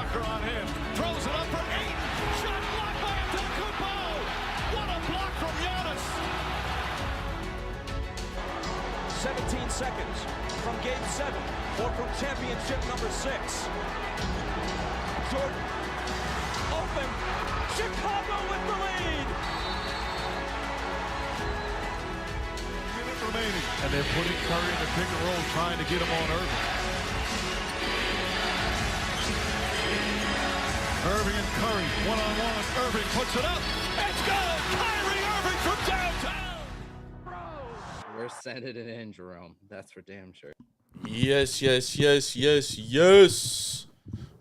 blocker on him. Throws it up for 8. Shot blocked by Antetokounmpo. What a block from Giannis. 17 seconds from Game 7 or from championship number 6. Jordan open. Chicago with the lead. Minute remaining. And they're putting Curry in the pick and roll, trying to get him on Irving. Irving and Curry, one-on-one. Irving puts it up. It's good. Kyrie Irving from downtown. We're sending it in, Jerome. That's for damn sure. Yes.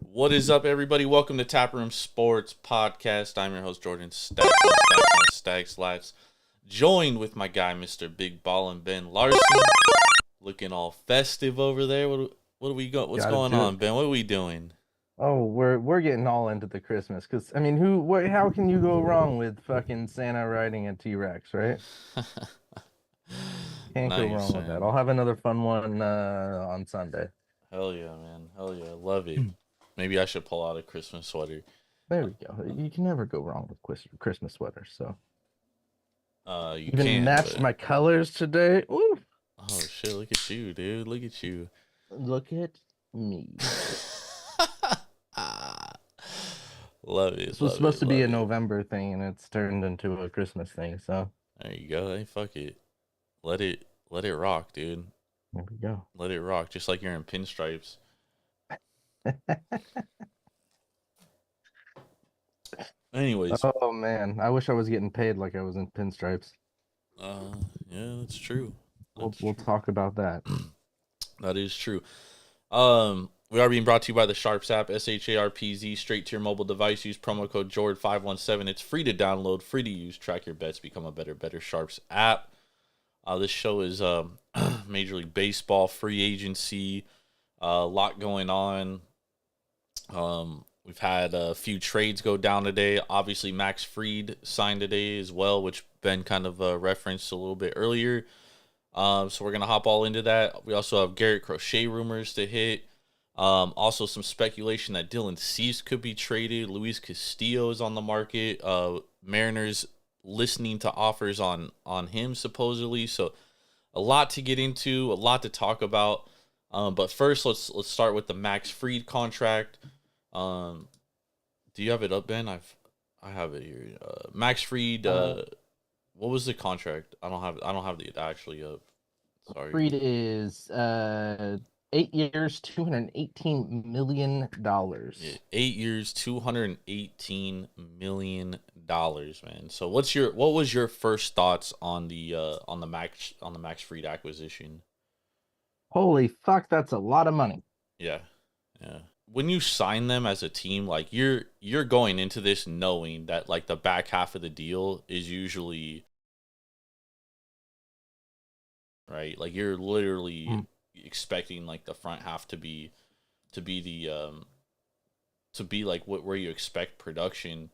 What is up, everybody? Welcome to Taproom Sports Podcast. I'm your host, Jordan Stacks Lats. Joined with my guy, Mr. Big Ballin' Ben Larson. Looking all festive over there. What's going on, Ben? What are we doing? Oh, we're getting all into the Christmas, because I mean, how can you go wrong with fucking Santa riding a T-Rex, right? Can't go wrong with that. I'll have another fun one on Sunday. Hell yeah, man. Hell yeah. Love it. Maybe I should pull out a Christmas sweater. There we go. You can never go wrong with Christmas sweaters. So you even can matched my colors today. Ooh. Oh shit! Look at you, dude. Look at you. Look at me. Love it. This was supposed to be a November thing, and it's turned into a Christmas thing. So there you go. Hey, fuck it. Let it rock, dude. There we go. Let it rock, just like you're in pinstripes. Anyways. Oh man, I wish I was getting paid like I was in pinstripes. Yeah, that's true. We'll talk about that. That is true. We are being brought to you by the Sharps app, SHARPZ, straight to your mobile device. Use promo code JORD517. It's free to download, free to use. Track your bets, become a better Sharps app. This show is Major League Baseball, free agency, a lot going on. We've had a few trades go down today. Obviously, Max Fried signed today as well, which Ben kind of referenced a little bit earlier. So we're going to hop all into that. We also have Garrett Crochet rumors to hit. Also, some speculation that Dylan Cease could be traded. Luis Castillo is on the market. Mariners listening to offers on him, supposedly. So a lot to get into, a lot to talk about. But first, let's start with the Max Fried contract. Do you have it up, Ben? I have it here. Max Fried. What was the contract? I don't have it actually up. Sorry. Fried is 8 years, $218 million. Yeah, 8 years, $218 million, man. So what was your first thoughts on the Max Fried acquisition? Holy fuck, that's a lot of money. Yeah. When you sign them as a team, like you're going into this knowing that like the back half of the deal is usually right. Like you're literally expecting like the front half to be like where you expect production.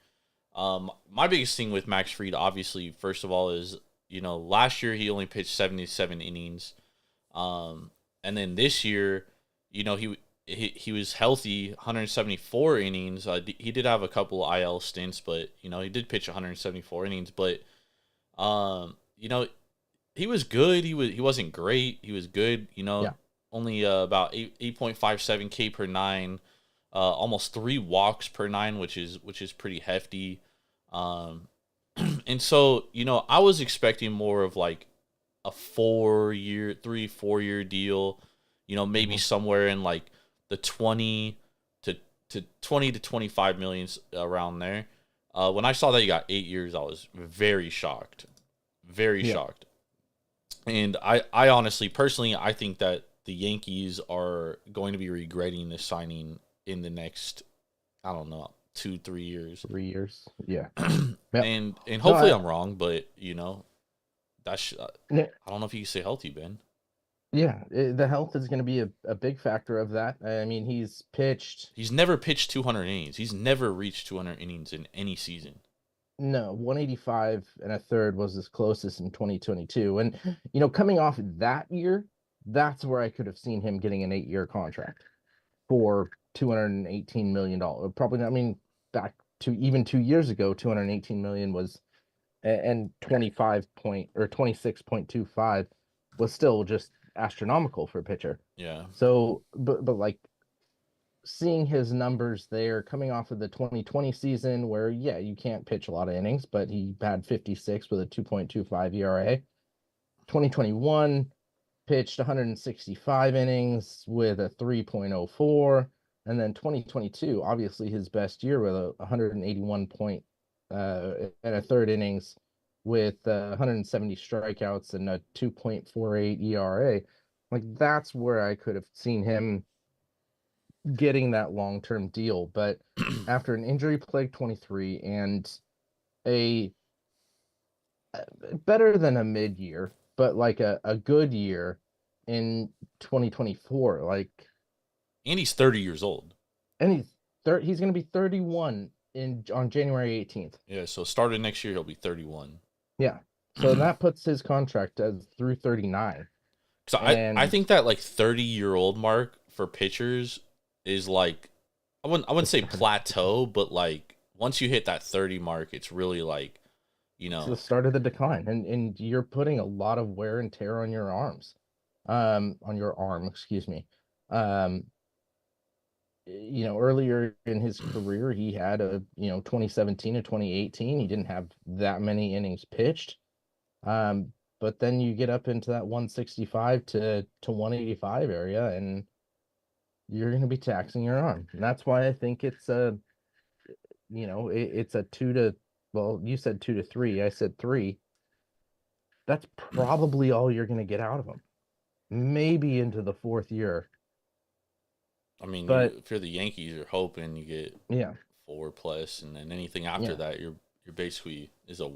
My biggest thing with Max Fried, obviously, first of all, is last year he only pitched 77 innings, and then this year, he was healthy, 174 innings. He did have a couple IL stints, but he did pitch 174 innings. But he was good. He wasn't great. He was good. Only about 8.57 K per nine, almost 3 walks per nine, which is pretty hefty. And so I was expecting more of like a 4-year deal. Maybe somewhere in like the 20 to 25 millions around there. When I saw that he got 8 years, I was very shocked. Shocked. And I honestly, personally, I think that the Yankees are going to be regretting this signing in the next, I don't know, 2-3 years. 3 years. Yeah. Yep. And hopefully I'm wrong, but that's I don't know if you can stay healthy, Ben. Yeah, the health is going to be a big factor of that. I mean, he's never pitched 200 innings. He's never reached 200 innings in any season. No, 185 and a third was his closest in 2022. And, coming off that year, that's where I could have seen him getting an 8-year contract for $218 million. Probably not, I mean, back to even 2 years ago, 218 million was, and 26.25 was still just astronomical for a pitcher. Yeah. So, but like seeing his numbers there coming off of the 2020 season where, yeah, you can't pitch a lot of innings, but he had 56 with a 2.25 ERA. 2021 pitched 165 innings with a 3.04. And then 2022, obviously his best year with a 181 point and a third innings with 170 strikeouts and a 2.48 ERA. Like that's where I could have seen him getting that long-term deal. But after an injury-plagued 23 and a better than a mid-year, but like a good year in 2024, like, And he's 30 years old. and he's going to be 31 on January 18th. Yeah, so starting next year he'll be 31. Yeah. So that puts his contract as through 39. Cuz I think that like 30-year-old mark for pitchers is like I wouldn't say plateau, but like once you hit that 30 mark, it's really like, you it's know, the start of the decline, and you're putting a lot of wear and tear on your arms, on your arm, excuse me. Earlier in his career, he had 2017 to 2018, he didn't have that many innings pitched. But then you get up into that 165 to 185 area, and you're going to be taxing your arm. And that's why I think it's it's a well, you said 2 to 3, I said 3. That's probably all you're going to get out of him. Maybe into the fourth year. I mean, but if you're the Yankees, you're hoping you get yeah, 4+, and then anything after that, you're basically is a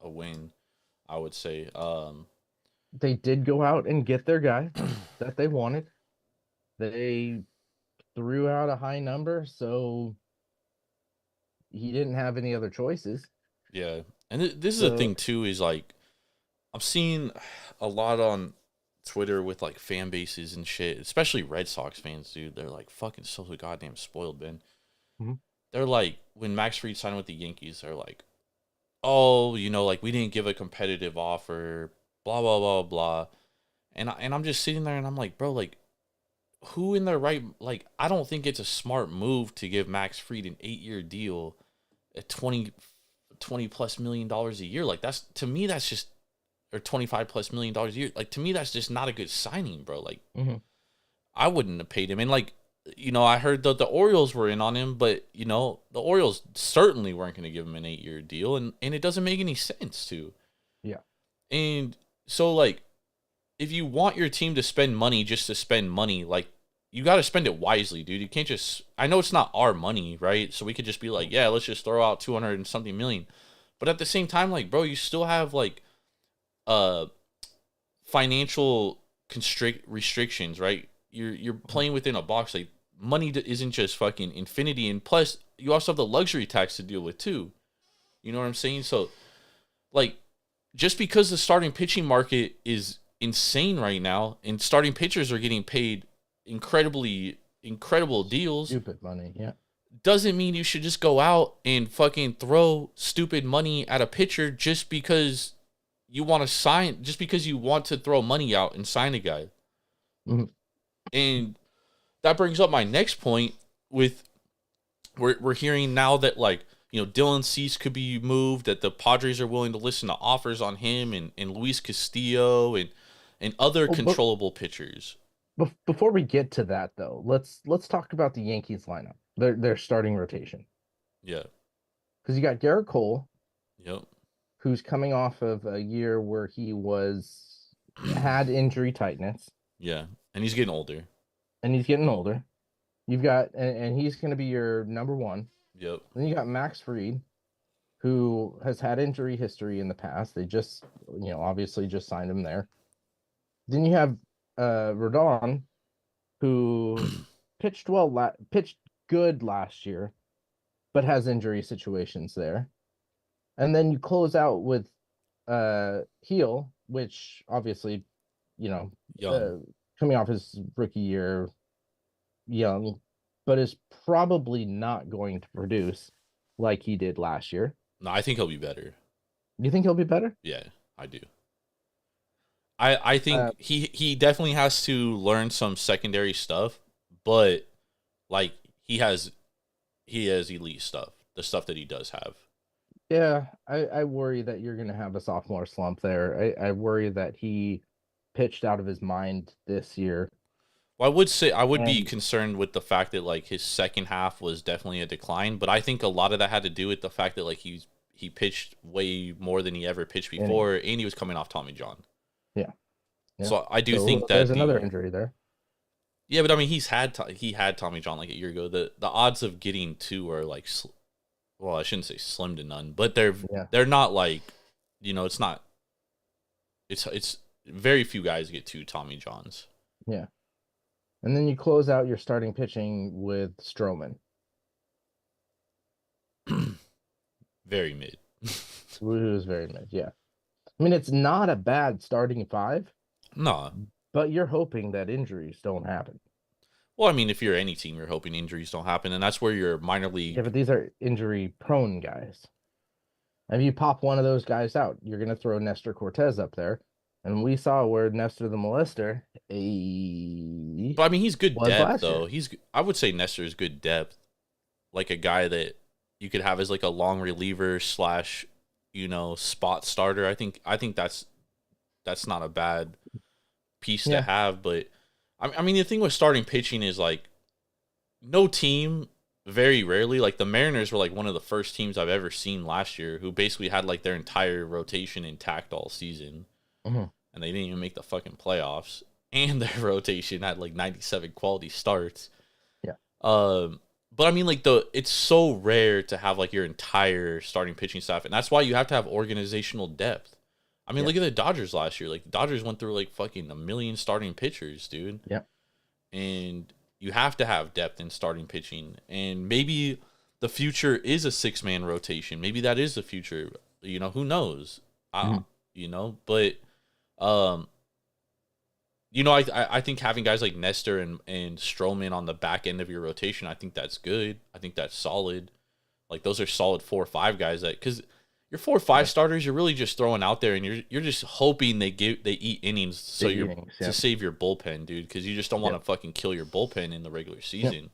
win, I would say. They did go out and get their guy that they wanted. They threw out a high number, so he didn't have any other choices. Yeah, and this is the thing too, is like I'm seeing a lot on Twitter with like fan bases and shit, especially Red Sox fans, dude. They're like fucking so goddamn spoiled, man. Mm-hmm. They're like, when Max Fried signed with the Yankees, they're like, oh, like we didn't give a competitive offer, blah blah blah blah, and I'm just sitting there and I'm like, bro, like, who in their right, like, I don't think it's a smart move to give Max Fried an 8-year deal at $20+ million a year. Like, that's, to me, that's just, or $25+ million a year. Like, to me, that's just not a good signing, bro. Like, I wouldn't have paid him. And like, I heard that the Orioles were in on him, but the Orioles certainly weren't going to give him an 8-year deal, and it doesn't make any sense to. Yeah. And so, like, if you want your team to spend money just to spend money, like, you got to spend it wisely, dude. You can't just, I know it's not our money, right? So we could just be like, yeah, let's just throw out 200 and something million. But at the same time, like, bro, you still have like financial restrictions, right? You're playing within a box. Like, money isn't just fucking infinity, and plus you also have the luxury tax to deal with too. You know what I'm saying? So, like, just because the starting pitching market is insane right now, and starting pitchers are getting paid incredible deals, Stupid money, yeah, doesn't mean you should just go out and fucking throw stupid money at a pitcher just because you want to sign, just because you want to throw money out and sign a guy. Mm-hmm. And that brings up my next point with, we're hearing now that, like, Dylan Cease could be moved, that the Padres are willing to listen to offers on him, and Luis Castillo and other controllable pitchers. Before we get to that, though, let's talk about the Yankees lineup, their starting rotation. Yeah. Because you got Garrett Cole. Yep. Who's coming off of a year where he had injury tightness. Yeah, and he's getting older. You've got, and he's going to be your number one. Yep. Then you got Max Fried, who has had injury history in the past. They just, obviously just signed him there. Then you have Rodon, who pitched good last year, but has injury situations there. And then you close out with Heel, which obviously, coming off his rookie year, young, but is probably not going to produce like he did last year. No, I think he'll be better. You think he'll be better? Yeah, I do. I think he definitely has to learn some secondary stuff, but like he has elite stuff, the stuff that he does have. Yeah, I worry that you're going to have a sophomore slump there. I worry that he pitched out of his mind this year. Well, I would say I would be concerned with the fact that like his second half was definitely a decline, but I think a lot of that had to do with the fact that like he pitched way more than he ever pitched before, and he was coming off Tommy John. Yeah. So I do think that there's another injury there. Yeah, but I mean, he had Tommy John like a year ago. The odds of getting two are like, well, I shouldn't say slim to none, but they're not like, it's not. It's very few guys get two Tommy Johns. Yeah, and then you close out your starting pitching with Stroman. Very mid. Who's very mid, yeah. I mean, it's not a bad starting five. No. But you're hoping that injuries don't happen. Well, I mean, if you're any team, you're hoping injuries don't happen, and that's where your minor league. Yeah, but these are injury-prone guys. If you pop one of those guys out, you're going to throw Nestor Cortez up there. And we saw where Nestor the Molester. But I mean, he's good depth, though. Year. I would say Nestor is good depth. Like a guy that you could have as like a long reliever / spot starter. I think that's not a bad piece to have, but I mean the thing with starting pitching is like no team, very rarely, like the Mariners were like one of the first teams I've ever seen last year who basically had like their entire rotation intact all season, and they didn't even make the fucking playoffs, and their rotation had like 97 quality starts. But I mean, like it's so rare to have like your entire starting pitching staff, and that's why you have to have organizational depth. I mean, look at the Dodgers last year. Like, the Dodgers went through, like, fucking a million starting pitchers, dude. Yeah. And you have to have depth in starting pitching. And maybe the future is a 6-man rotation. Maybe that is the future. Who knows? But, I think having guys like Nestor and Stroman on the back end of your rotation, I think that's good. I think that's solid. Like, those are solid 4 or 5 guys because your 4 or 5 starters, you're really just throwing out there, and you're just hoping they eat innings to save your bullpen, dude, because you just don't want to fucking kill your bullpen in the regular season.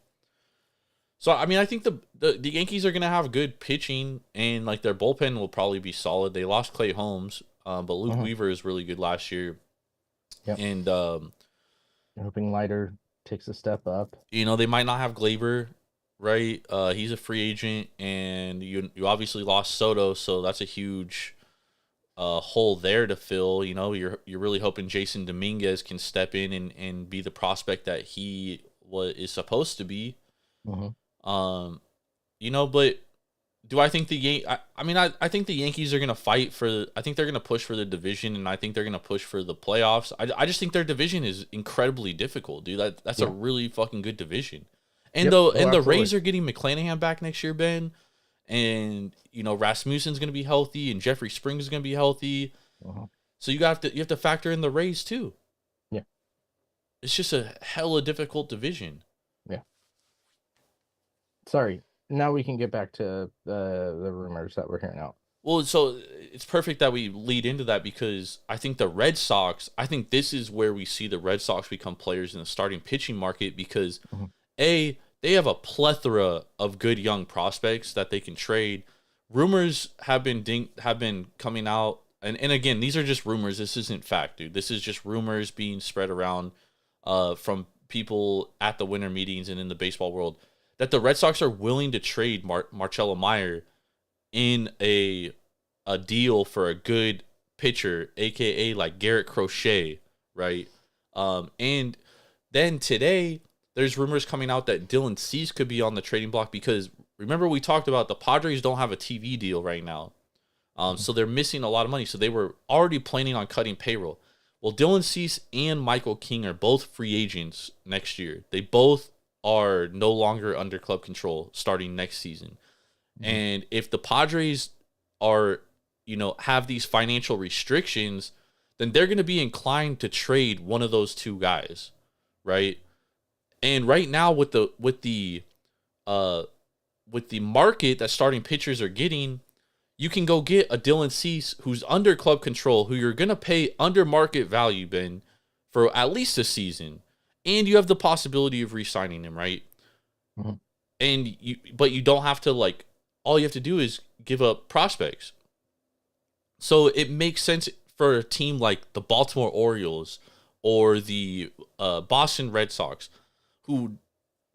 So I mean, I think the Yankees are gonna have good pitching, and like their bullpen will probably be solid. They lost Clay Holmes, but Luke Weaver is really good last year, and hoping Leiter takes a step up. They might not have Glaber. Right, he's a free agent, and you obviously lost Soto, so that's a huge hole there to fill. You're really hoping Jason Dominguez can step in and be the prospect that he is supposed to be. But do I think I think the Yankees are gonna fight for. I think they're gonna push for the division, and I think they're gonna push for the playoffs. I just think their division is incredibly difficult, dude. That's a really fucking good division. And the Rays are getting McClanahan back next year, Ben. And Rasmussen's going to be healthy, and Jeffrey Springs is going to be healthy. So you have to factor in the Rays too. Yeah, it's just a hella difficult division. Yeah. Sorry. Now we can get back to the rumors that we're hearing out. Well, so it's perfect that we lead into that because I think the Red Sox. I think this is where we see the Red Sox become players in the starting pitching market because they have a plethora of good young prospects that they can trade. Rumors have been coming out, and again, these are just rumors. This isn't fact, dude. This is just rumors being spread around from people at the winter meetings and in the baseball world that the Red Sox are willing to trade Marcelo Meyer in a deal for a good pitcher, aka like Garrett Crochet, right? And then today, there's rumors coming out that Dylan Cease could be on the trading block because remember we talked about the Padres don't have a TV deal right now. So they're missing a lot of money. So they were already planning on cutting payroll. Well, Dylan Cease and Michael King are both free agents next year. They both are no longer under club control starting next season. And if the Padres are, have these financial restrictions, then they're going to be inclined to trade one of those two guys, right? And right now with the market that starting pitchers are getting, you can go get a Dylan Cease who's under club control, who you're gonna pay under market value, Ben, for at least a season, and you have the possibility of re-signing him, right? Mhm. But you don't have to, like, all you have to do is give up prospects. So it makes sense for a team like the Baltimore Orioles or the Boston Red Sox, who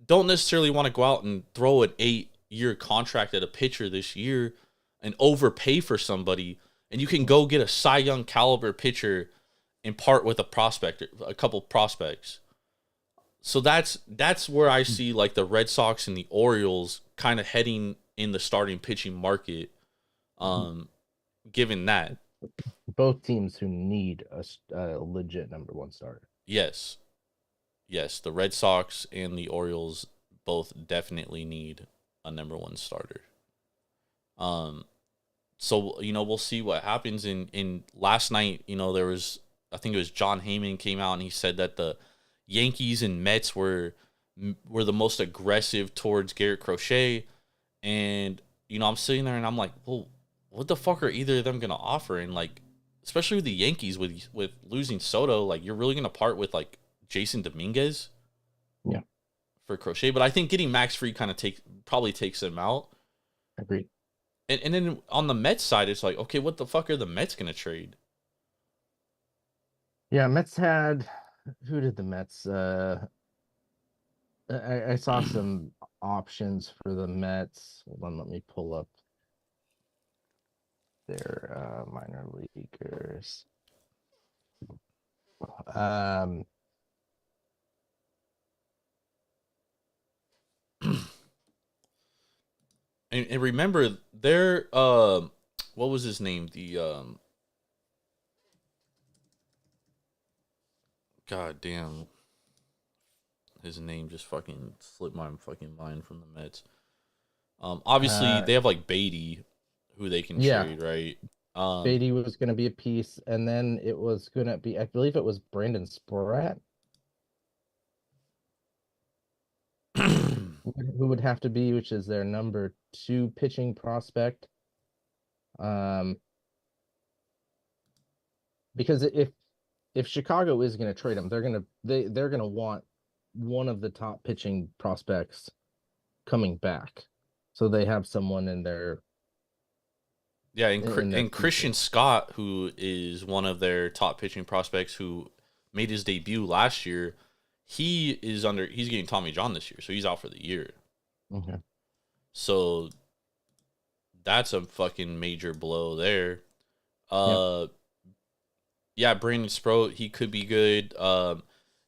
don't necessarily want to go out and throw an 8-year contract at a pitcher this year and overpay for somebody, and you can go get a Cy Young caliber pitcher and part with a couple prospects. So that's where I see like the Red Sox and the Orioles kind of heading in the starting pitching market. Given that, Both teams who need a legit number one starter. yes, the Red Sox and the Orioles both definitely need a number one starter. So we'll see what happens. In last night, there was, I think it was John Heyman came out and he said that the Yankees and Mets were the most aggressive towards Garrett Crochet, and I'm sitting there and I'm like, well, what the fuck are either of them gonna offer? And like, especially with the Yankees with losing Soto, like you're really gonna part with like Jason Dominguez, yeah, for Crochet. But I think getting Max Fried kind of probably takes them out. Agreed. And then on the Mets side, it's like, okay, what the fuck are the Mets gonna trade? Yeah, Mets had, who did the Mets? I saw some options for the Mets. Hold on, let me pull up their minor leaguers. And remember, their what was his name? The God damn, his name just fucking slipped my fucking mind from the Mets. Obviously they have like Beatty, who they can trade, right? Beatty was going to be a piece, and then it was going to be, I believe it was Brandon Spratt, who would have to be, which is their number 2 pitching prospect. Because if Chicago is going to trade him, they're going to want one of the top pitching prospects coming back, so they have someone in their. Yeah, and Christian Scott, who is one of their top pitching prospects, who made his debut last year, he's getting Tommy John this year, so he's out for the year. Okay. So that's a fucking major blow there. Yeah, Brandon Sproat, he could be good.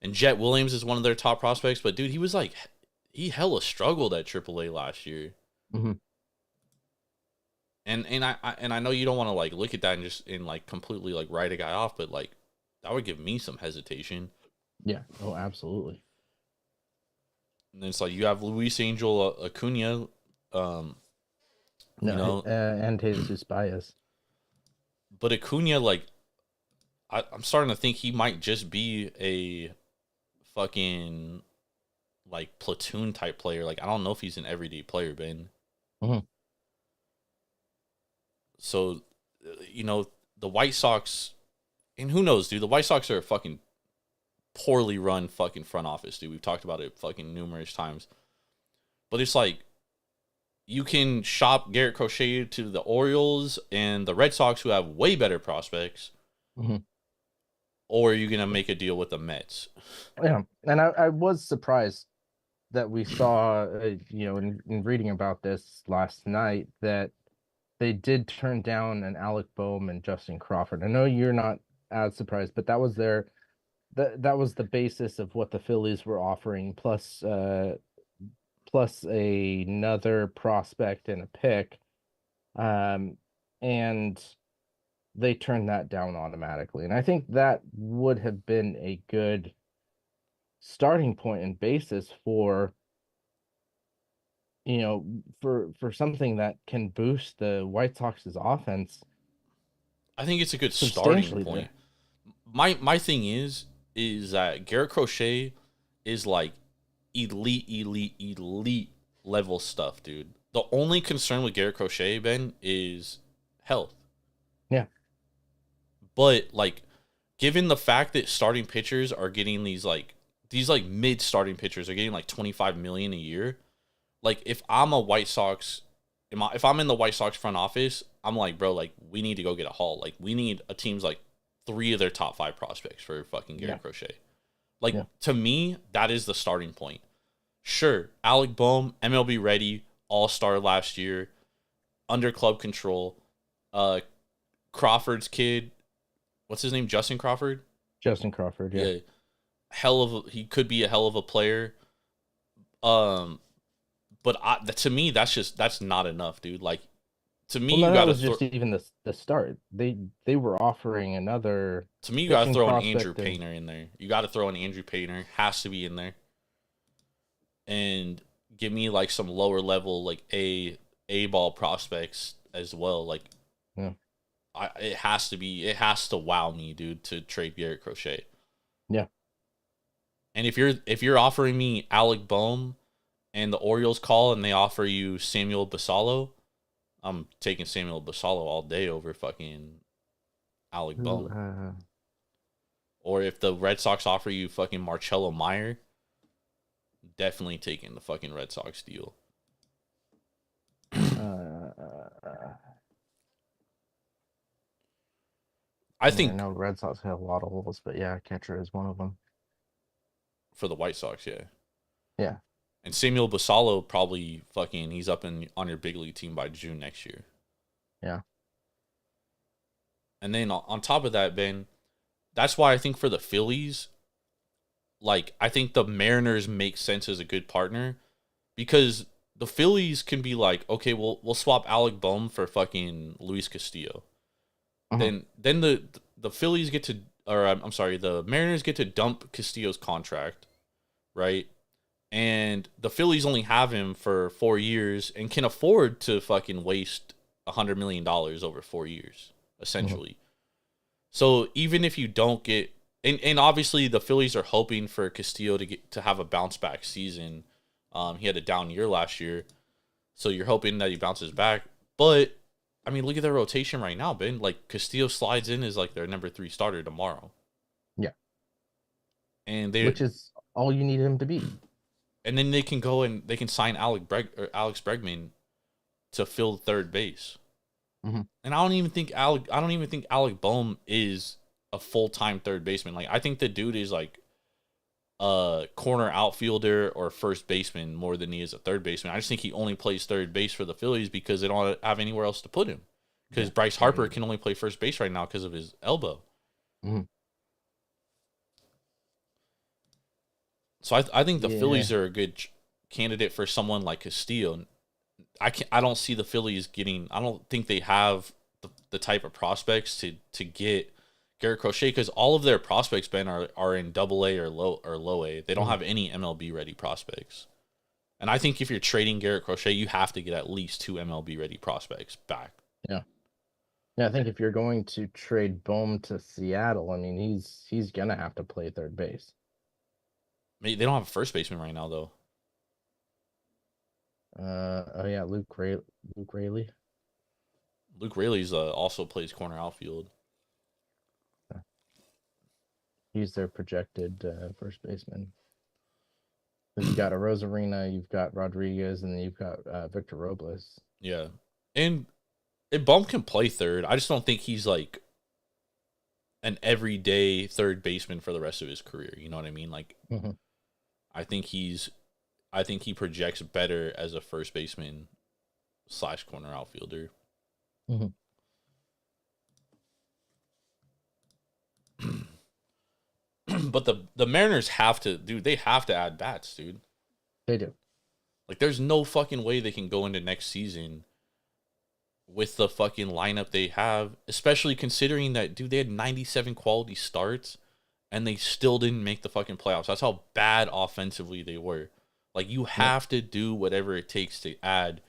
And Jet Williams is one of their top prospects, but dude, he hella struggled at AAA last year. Mm-hmm. And I know you don't want to like look at that and just like completely like write a guy off, but like that would give me some hesitation. Yeah. Oh, absolutely. And then it's like you have Luis Angel Acuna, and Jesus Baez. But Acuna, like, I'm starting to think he might just be a fucking like platoon type player. Like, I don't know if he's an everyday player, Ben. Mm-hmm. So, the White Sox, and who knows, dude? The White Sox are a fucking poorly run fucking front office, dude. We've talked about it fucking numerous times. But it's like, you can shop Garrett Crochet to the Orioles and the Red Sox, who have way better prospects. Mm-hmm. Or are you going to make a deal with the Mets? Yeah, and I was surprised that we saw, in reading about this last night, that they did turn down an Alec Boehm and Justin Crawford. I know you're not as surprised, but that was that was the basis of what the Phillies were offering, plus another prospect and a pick, and they turned that down automatically. And I think that would have been a good starting point and basis for for something that can boost the White Sox's offense. I think it's a good starting point. My thing is that Garrett Crochet is like elite level stuff, dude. The only concern with Garrett Crochet, Ben, is health. Yeah. But like, given the fact that starting pitchers are getting these mid starting pitchers are getting like 25 million a year, like if I'm if I'm in the White Sox front office, I'm like, bro, like we need to go get a haul. Like we need a team's like 3 of their top 5 prospects for fucking Garrett Crochet. Like to me, that is the starting point. Sure, Alec Boehm, MLB ready, all-star last year, under club control. Crawford's kid, what's his name? Justin Crawford? Justin Crawford, yeah. He could be a hell of a player. But to me, that's not enough, dude. Like, to me, Well, you that gotta was just even the start. They were offering another. To me, you gotta throw an prospect Andrew Painter in there. You gotta throw an Andrew Painter. Has to be in there. And give me like some lower level, like A ball prospects as well. Like, yeah. It has to wow me, dude, to trade Garrett Crochet. Yeah. And if you're offering me Alec Boehm and the Orioles call and they offer you Samuel Basallo, I'm taking Samuel Basallo all day over fucking Alec Boehm. Or if the Red Sox offer you fucking Marcello Meyer, definitely taking the fucking Red Sox deal. I know Red Sox have a lot of holes, but yeah, catcher is one of them. For the White Sox, yeah. Yeah. And Samuel Basallo probably he's up on your big league team by June next year. Yeah. And then on top of that, Ben, that's why I think for the Phillies, like, I think the Mariners make sense as a good partner because the Phillies can be like, okay, we'll swap Alec Boehm for fucking Luis Castillo. Then the Phillies get to, or I'm sorry, the Mariners get to dump Castillo's contract, right? And the Phillies only have him for 4 years and can afford to fucking waste $100 million over 4 years, essentially. So even if you don't get, and obviously the Phillies are hoping for Castillo to have a bounce back season. He had a down year last year, so you're hoping that he bounces back. But I mean, look at their rotation right now, Ben. Like, Castillo slides in as like their number 3 starter tomorrow. Yeah. And which is all you need him to be. And then they can go and they can sign Alex Bregman to fill third base. And I don't even think Alec Boehm is a full-time third baseman. Like, I think the dude is like a corner outfielder or first baseman more than he is a third baseman. I just think he only plays third base for the Phillies because they don't have anywhere else to put him. Because Bryce Harper can only play first base right now because of his elbow. So I think the Phillies are a good candidate for someone like Castillo. I don't see the Phillies getting. I don't think they have the type of prospects to get Garrett Crochet because all of their prospects, Ben, are in Double-A or low A. They don't have any MLB ready prospects. And I think if you're trading Garrett Crochet, you have to get at least 2 MLB ready prospects back. Yeah. Yeah, I think if you're going to trade Boehm to Seattle, I mean he's gonna have to play third base. They don't have a first baseman right now though. Luke Raley. Luke Raley's also plays corner outfield. He's their projected first baseman. You've got a Rosarina, you've got Rodriguez, and then you've got Victor Robles. Yeah, and Boehm can play third. I just don't think he's like an everyday third baseman for the rest of his career. You know what I mean? Like, I think he projects better as a first baseman / corner outfielder. But the Mariners have to, dude. They have to add bats, dude. They do. Like, there's no fucking way they can go into next season with the fucking lineup they have, especially considering that, dude, they had 97 quality starts and they still didn't make the fucking playoffs. That's how bad offensively they were. Like, you have to do whatever it takes to add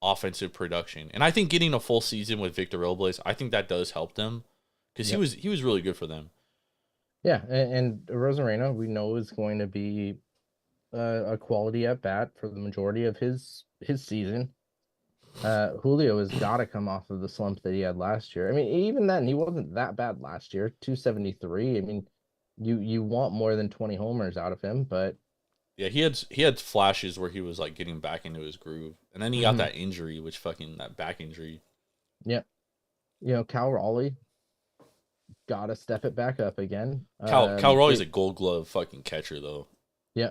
offensive production. And I think getting a full season with Victor Robles, I think that does help them because he was really good for them. Yeah, and Rosarena, we know, is going to be a quality at bat for the majority of his season. Julio has got to come off of the slump that he had last year. I mean, even then, he wasn't that bad last year. 273. I mean, you want more than 20 homers out of him, but Yeah, he had flashes where he was like getting back into his groove, and then he got that injury, that back injury. yeah, Cal Raleigh got to step it back up again. Cal Raleigh's a Gold Glove fucking catcher though. Yeah.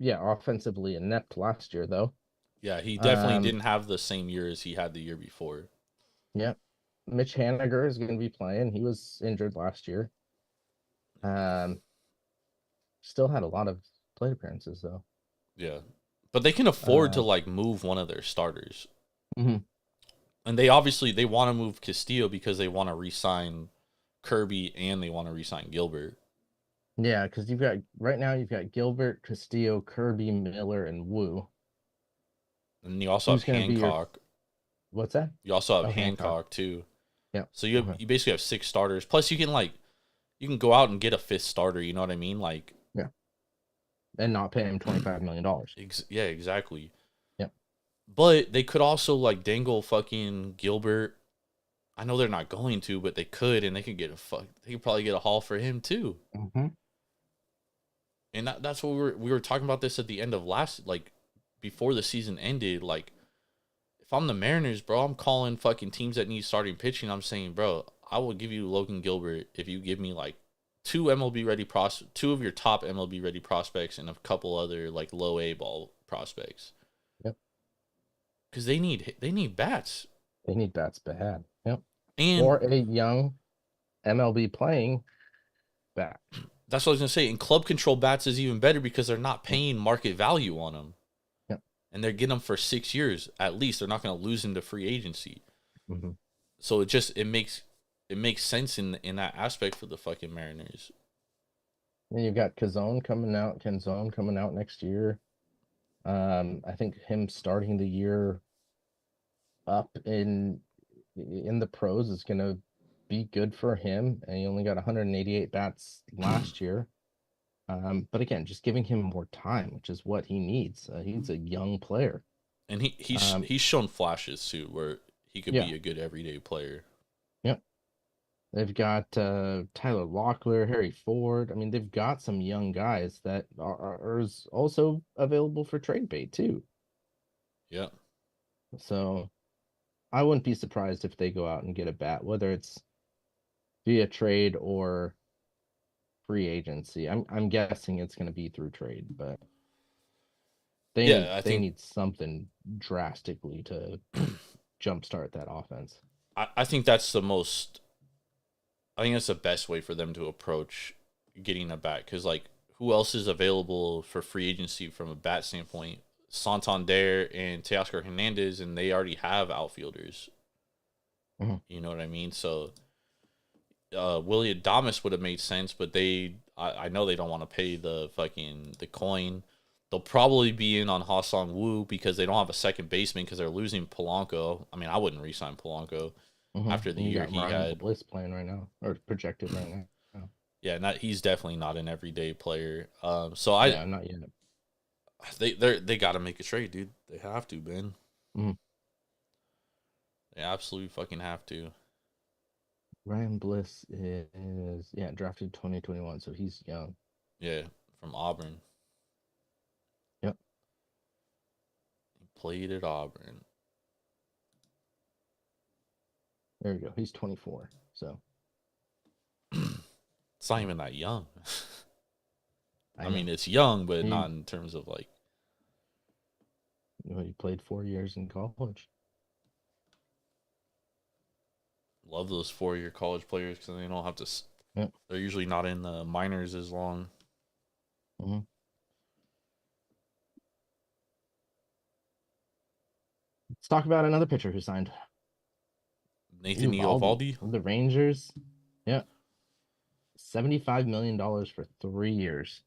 Yeah, offensively inept last year though. Yeah, he definitely didn't have the same year as he had the year before. Yeah. Mitch Haniger is going to be playing. He was injured last year. Still had a lot of plate appearances though. Yeah, but they can afford to like move one of their starters, Mm-hmm. and they want to move Castillo because they want to re-sign Kirby and they want to re-sign Gilbert. Yeah, because you've got Gilbert, Castillo, Kirby, Miller, and Wu. And you also Who's have Hancock. What's that? You also have Hancock Hancock too. Yeah. So you basically have 6 starters. Plus you can go out and get a 5th starter. You know what I mean? Like, yeah, and not pay him $25 million. Yeah, exactly. Yeah. But they could also like dangle fucking Gilbert. I know they're not going to, but they could, and they could probably get a haul for him too. Mm-hmm. And that's what we were talking about this at the end of before the season ended. Like, if I'm the Mariners, bro, I'm calling fucking teams that need starting pitching. I'm saying, bro, I will give you Logan Gilbert if you give me like 2 of your top MLB ready prospects and a couple other like low A ball prospects. Yep. Because they need bats. They need bats bad. Yep. And or a young MLB playing bat. That's what I was gonna say. And club control bats is even better because they're not paying market value on them. Yep. And they're getting them for 6 years at least. They're not going to lose into free agency. Mm-hmm. So it makes sense in that aspect for the fucking Mariners. And you've got Kenzone coming out next year. I think him starting the year up in the pros is going to be good for him. And he only got 188 bats last year. But again, just giving him more time, which is what he needs. He's a young player, and he's shown flashes too, where he could be a good everyday player. Yep. They've got Tyler Locklear, Harry Ford. I mean, they've got some young guys that are also available for trade bait too. Yeah. So I wouldn't be surprised if they go out and get a bat, whether it's via trade or free agency. I'm guessing it's going to be through trade, but they need something drastically to jumpstart that offense. I think that's the best way for them to approach getting a bat, because like, who else is available for free agency from a bat standpoint? Santander and Teoscar Hernandez, and they already have outfielders. Mm-hmm. You know what I mean? So Willie Adames would have made sense, but I know they don't want to pay the coin. They'll probably be in on Ha-Sung Woo because they don't have a second baseman because they're losing Polanco. I mean, I wouldn't re-sign Polanco after the year he had. Bliss playing right now, or projected right now. Oh. Yeah, he's definitely not an everyday player. Not yet. They got to make a trade, dude. They have to, Ben. Mm-hmm. They absolutely fucking have to. Ryan Bliss is drafted 2021, so he's young. Yeah, from Auburn. Yep. He played at Auburn. There you go. He's 24, so it's not even that young. I mean, it's young, but not in terms of like. He played 4 years in college. Love those 4-year college players because they don't have to. Yep. They're usually not in the minors as long. Mm-hmm. Let's talk about another pitcher who signed. Nathan Eovaldi. The Rangers. Yeah. $75 million for 3 years.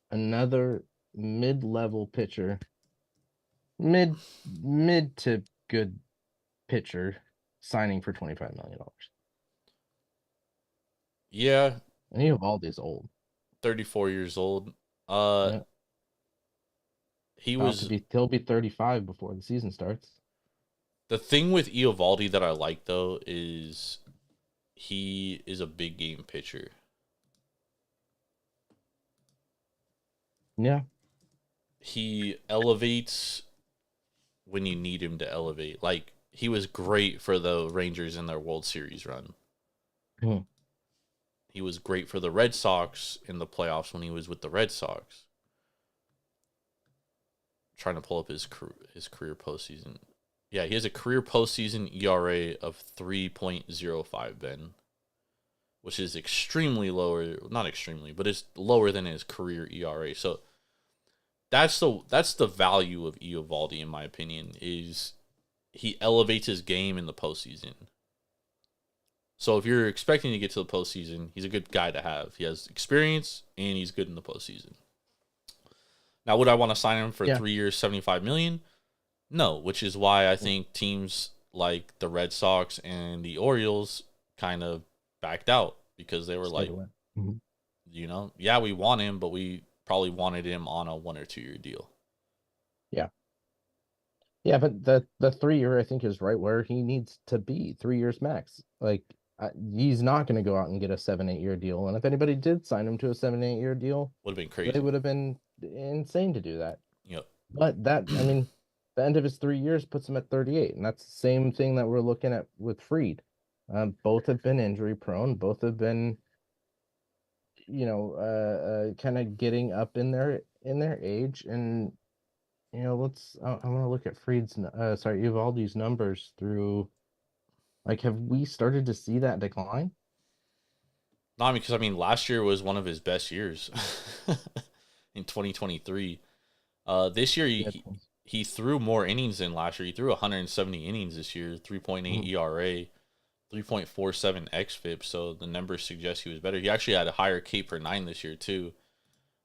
Another mid-level pitcher. Mid to good pitcher signing for $25 million. Yeah. And Eovaldi's old. 34 years old. Yeah. He About to was be he'll be 35 before the season starts. the thing with Eovaldi that I like though is he is a big game pitcher. Yeah. He elevates when you need him to elevate. Like he was great for the Rangers in their World Series run. Mhm. He was great for the Red Sox in the playoffs when he was with the Red Sox. Trying to pull up his career postseason. Yeah, he has a career postseason ERA of 3.05, Ben, which is extremely lower. Not extremely, but it's lower than his career ERA. So that's the value of Eovaldi, in my opinion, is he elevates his game in the postseason. So if you're expecting to get to the postseason, he's a good guy to have. He has experience and he's good in the postseason. Now, would I want to sign him for 3 years, $75 million? No, which is why I think teams like the Red Sox and the Orioles kind of backed out because they were like, yeah, we want him, but we probably wanted him on a 1 or 2 year deal. Yeah. Yeah, but the 3 year I think is right where he needs to be. 3 years max. Like he's not going to go out and get a 7-8 year deal. And if anybody did sign him to a 7-8 year deal, Would have been crazy. they would have been insane to do that. Yep. But that, I mean, the end of his 3 years puts him at 38, and that's the same thing that we're looking at with Fried. Both have been injury prone. Both have been, kind of getting up in their age, and let's. I want to look at Evaldi's numbers through. Like, have we started to see that decline? Not because last year was one of his best years in 2023. This year he threw more innings than last year. He threw 170 innings this year, 3.8 ERA, 3.47 xFIP. So the numbers suggest he was better. He actually had a higher K per 9 this year too.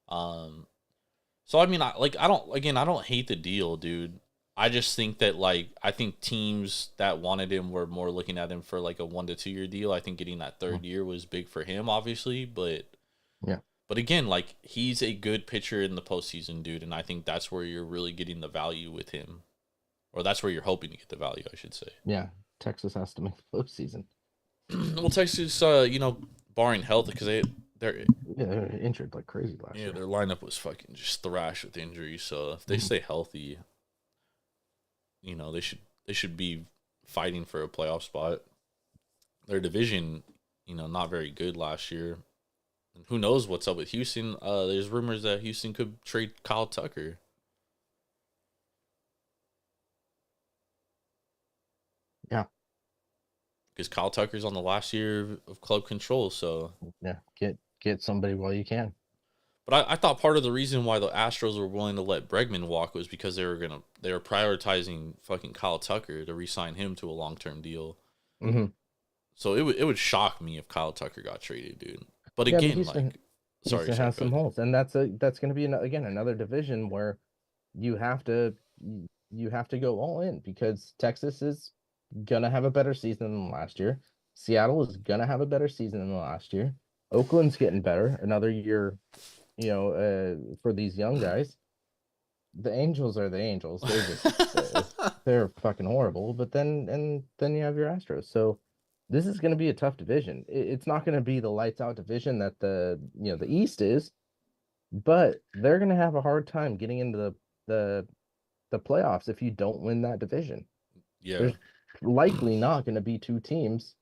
So I don't hate the deal, dude. I just think that I think teams that wanted him were more looking at him for like a 1 to 2 year deal. I think getting that third year was big for him, obviously, but yeah. But again, he's a good pitcher in the postseason, dude, and I think that's where you're really getting the value with him, or that's where you're hoping to get the value, I should say. Yeah, Texas has to make the postseason. Well, Texas, barring health, because they're injured like crazy last year. Yeah, their lineup was fucking just thrashed with injuries. So if they stay healthy, they should be fighting for a playoff spot. Their division, not very good last year. And who knows what's up with Houston? There's rumors that Houston could trade Kyle Tucker. Yeah, because Kyle Tucker's on the last year of club control. So yeah, get somebody while you can. But I thought part of the reason why the Astros were willing to let Bregman walk was because they were prioritizing fucking Kyle Tucker to re-sign him to a long-term deal. Mm-hmm. So it would shock me if Kyle Tucker got traded, dude. But again, Houston has some holes, and that's going to be another division where you have to go all in, because Texas is gonna have a better season than last year. Seattle is gonna have a better season than last year. Oakland's getting better another year, for these young guys. The Angels are the Angels. They're just they're fucking horrible. But then you have your Astros. So this is going to be a tough division. It's not going to be the lights out division that the East is, but they're going to have a hard time getting into the playoffs if you don't win that division. Yeah, there's likely not going to be two teams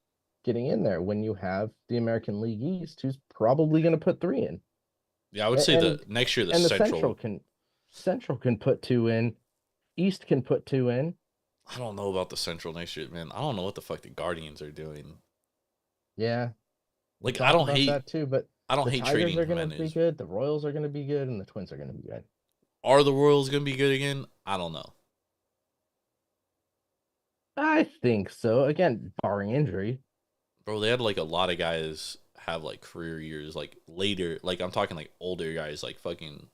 getting in there when you have the American League East, who's probably going to put 3 in. Yeah, I would say the next year the Central can put 2 in, East can put 2 in. I don't know about the Central next year, man. I don't know what the fuck the Guardians are doing. Yeah, I don't hate that too, but I don't hate trading. The Tigers are going to be good, the Royals are going to be good, and the Twins are going to be good. Are the Royals going to be good again? I don't know. I think so. Again, barring injury. Bro, they had a lot of guys have career years later. I'm talking older guys fucking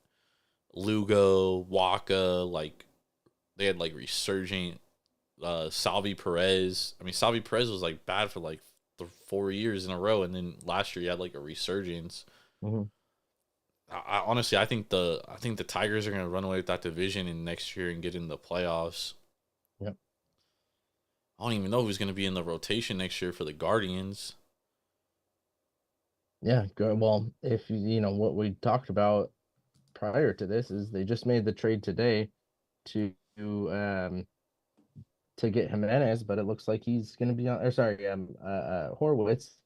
Lugo, Waka. They had resurgent Salvi Perez. Salvi Perez was bad for 4 years in a row, and then last year he had a resurgence. Mm-hmm. Honestly, I think the Tigers are going to run away with that division in next year and get in the playoffs. Yep. I don't even know who's going to be in the rotation next year for the Guardians. Yeah, good. Well, if you know what we talked about prior to this is they just made the trade today to um to get Jimenez, but it looks like he's going to be on. Or sorry, Horwitz.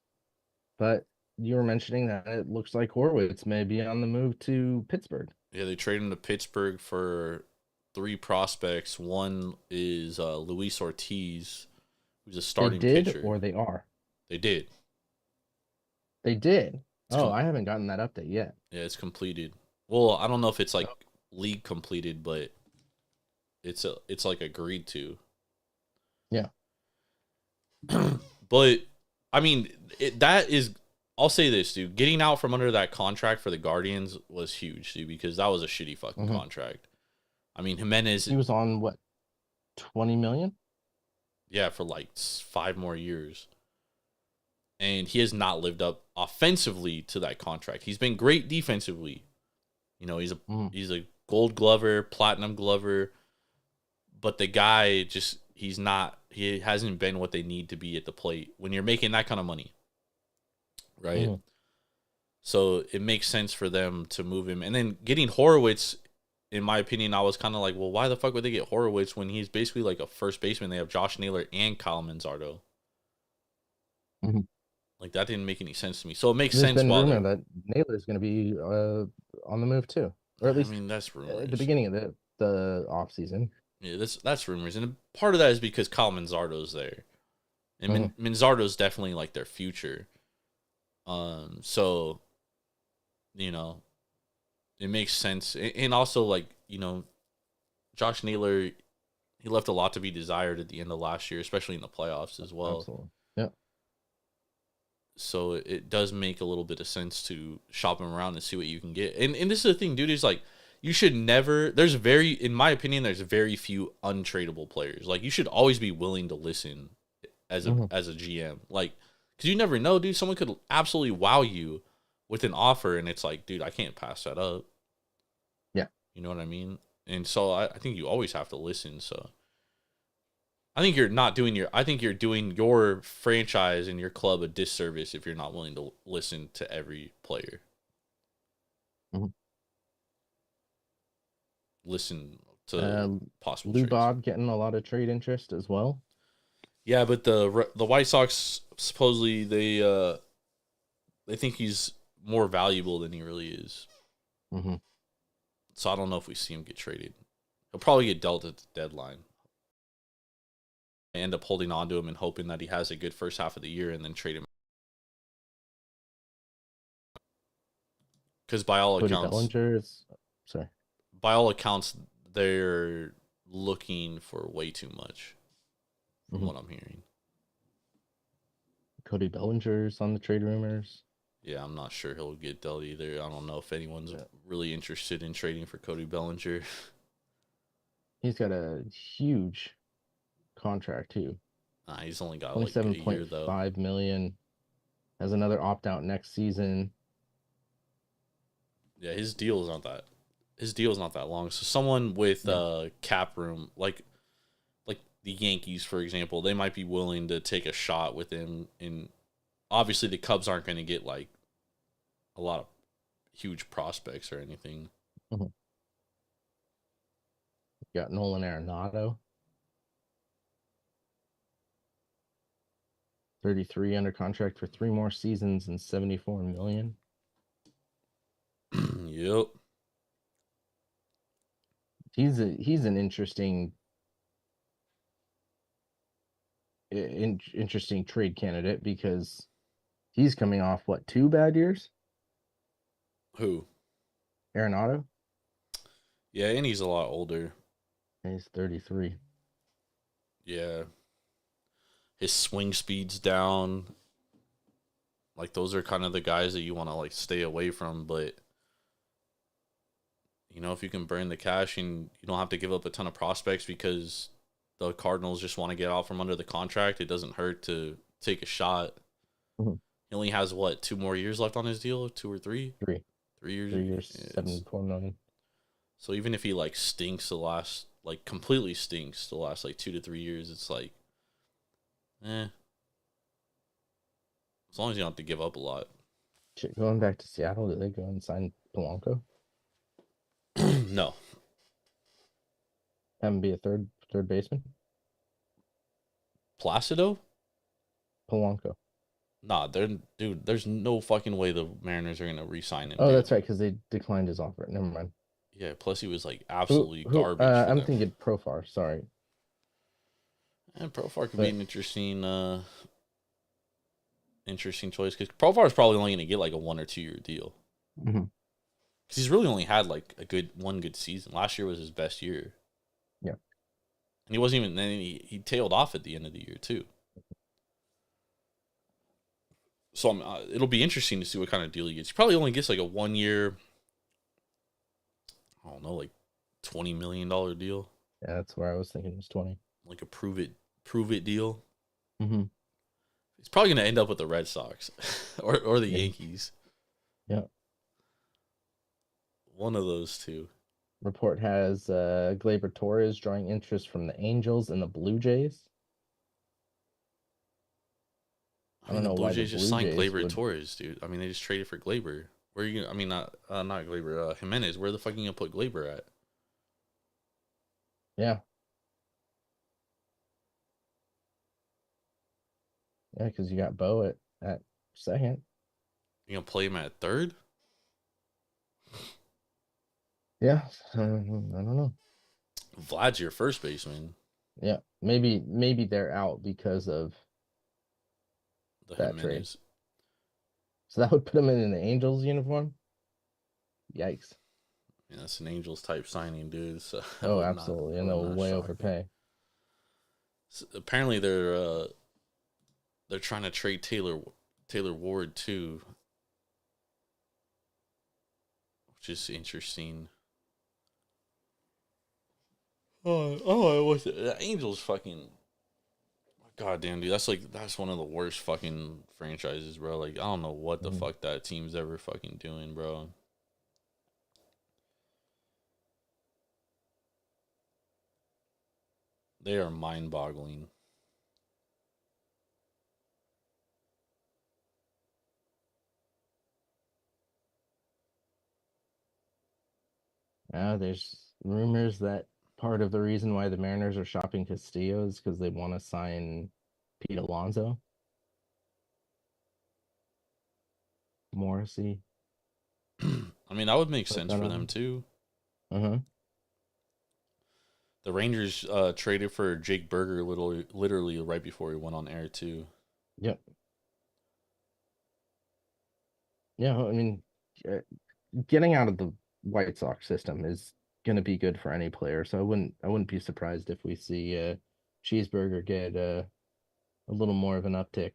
But you were mentioning that it looks like Horwitz may be on the move to Pittsburgh. Yeah, they traded him to Pittsburgh for 3 prospects. One is Luis Ortiz, who's a starting They did, pitcher. or they are. They did. They did. It's I haven't gotten that update yet. Yeah, it's completed. Well, I don't know if it's like league completed, but it's like agreed to. Yeah. But I mean, that is. I'll say this, dude. Getting out from under that contract for the Guardians was huge, dude, because that was a shitty fucking contract. I mean, Jimenez. He was on what, 20 million? Yeah, for like 5 more years. And he has not lived up offensively to that contract. He's been great defensively. You know, he's a gold glover, platinum glover, but the guy just he hasn't been what they need to be at the plate when you're making that kind of money. Right? So it makes sense for them to move him. And then getting Horowitz, in my opinion, I was kind of like, well, why the fuck would they get Horowitz when he's basically like a first baseman? They have Josh Naylor and Kyle Manzardo. Like, that didn't make any sense to me. So it makes sense. There's been rumor that Naylor's going to be on the move too, or at least that's rumors. At the beginning of the off season. Yeah, that's rumors, and part of that is because Kyle Manzardo's there, and Manzardo's definitely like their future. So, you know, it makes sense, and also like, you know, Josh Naylor, he left a lot to be desired at the end of last year, especially in the playoffs as well. Absolutely. Yeah. So it does make a little bit of sense to shop him around and see what you can get. And this is the thing, dude, is like, you should never, in my opinion, there's very few untradeable players. Like, you should always be willing to listen as a GM. Like, because you never know, dude, someone could absolutely wow you with an offer, and it's like, dude, I can't pass that up. Yeah. You know what I mean? And so I think you always have to listen. So I think you're doing your franchise and your club a disservice if you're not willing to listen to every player. Listen to possible Lou trades. Bob getting a lot of trade interest as well. Yeah, but the White Sox supposedly they think he's more valuable than he really is. So I don't know if we see him get traded. He'll probably get dealt at the deadline. I end up holding on to him and hoping that he has a good first half of the year and then trade him. Because by all accounts, they're looking for way too much from what I'm hearing. Cody Bellinger's on the trade rumors. Yeah, I'm not sure he'll get dealt either. I don't know if anyone's really interested in trading for Cody Bellinger. He's got a huge contract too. He's only got like a year though. $27.5 million. Has another opt out next season. Yeah, his deal is not that long. So someone with cap room, like the Yankees, for example, they might be willing to take a shot with him. And obviously, the Cubs aren't going to get like a lot of huge prospects or anything. Got Nolan Arenado, 33 under contract for 3 more seasons and $74 million. Yep. He's an interesting trade candidate because he's coming off 2 bad years? Who? Arenado? Yeah, and he's a lot older. And he's 33. Yeah. His swing speed's down. Like, those are kind of the guys that you want to like stay away from, but you know, if you can burn the cash and you don't have to give up a ton of prospects because the Cardinals just want to get out from under the contract, it doesn't hurt to take a shot. He only has 2 more years left on his deal? 2 or 3? 3. 3 years. 3 years, Yeah, 74 million. so even if he like stinks the last, like completely stinks the last like 2 to 3 years, it's like, as long as you don't have to give up a lot. Shit, going back to Seattle, did they go and sign Polanco? No, Have him be a third baseman? Placido. Polanco. Nah, there's no fucking way the Mariners are gonna re-sign him. Oh, Dude. that's right, because they declined his offer. Never mind. Yeah, plus he was like Who? absolutely Who? garbage. For I'm them. thinking Profar. Sorry. And Profar could But- be an interesting choice, because Profar is probably only gonna get like a 1 or 2 year deal. Mhm. Because he's really only had like one good season. Last year was his best year. Yeah. And he wasn't even. Then he tailed off at the end of the year too. So it'll be interesting to see what kind of deal he gets. He probably only gets like a 1 year, I don't know, like $20 million deal, Yeah, that's where I was thinking it was 20. like a prove it deal. Mm-hmm. He's probably gonna end up with the Red Sox or the Yeah. Yankees. Yeah. One of those two. Report has Gleyber Torres drawing interest from the Angels and the Blue Jays. I mean, the Blue why the Jays just Blue signed Jays Gleyber would- Torres, dude. I mean, they just traded for Gleyber. Where are you gonna? I mean, not Gleyber. Jimenez. Where the fuck are you gonna put Gleyber at? Yeah. Yeah, because you got Bo at second. You gonna play him at third? Yeah. I don't know. Vlad's your first baseman. Yeah. Maybe they're out because of The that Jimenez. trade. So that would put him in an Angels uniform. Yikes. Yeah, that's an Angels type signing, dude. So Oh, absolutely. And they'll way overpay. So apparently they're trying to trade Taylor Ward too, which is interesting. What's it? The Angels fucking goddamn, dude. That's one of the worst fucking franchises, bro. Like, I don't know what the fuck that team's ever fucking doing, bro. They are mind-boggling. There's rumors that part of the reason why the Mariners are shopping Castillo is because they want to sign Pete Alonso. Morrissey. I mean, that would make sense for them too. Uh-huh. The Rangers traded for Jake Berger literally right before he went on air too. Yep. Yeah, I mean, getting out of the White Sox system is going to be good for any player. So I wouldn't be surprised if we see Cheeseburger get a little more of an uptick.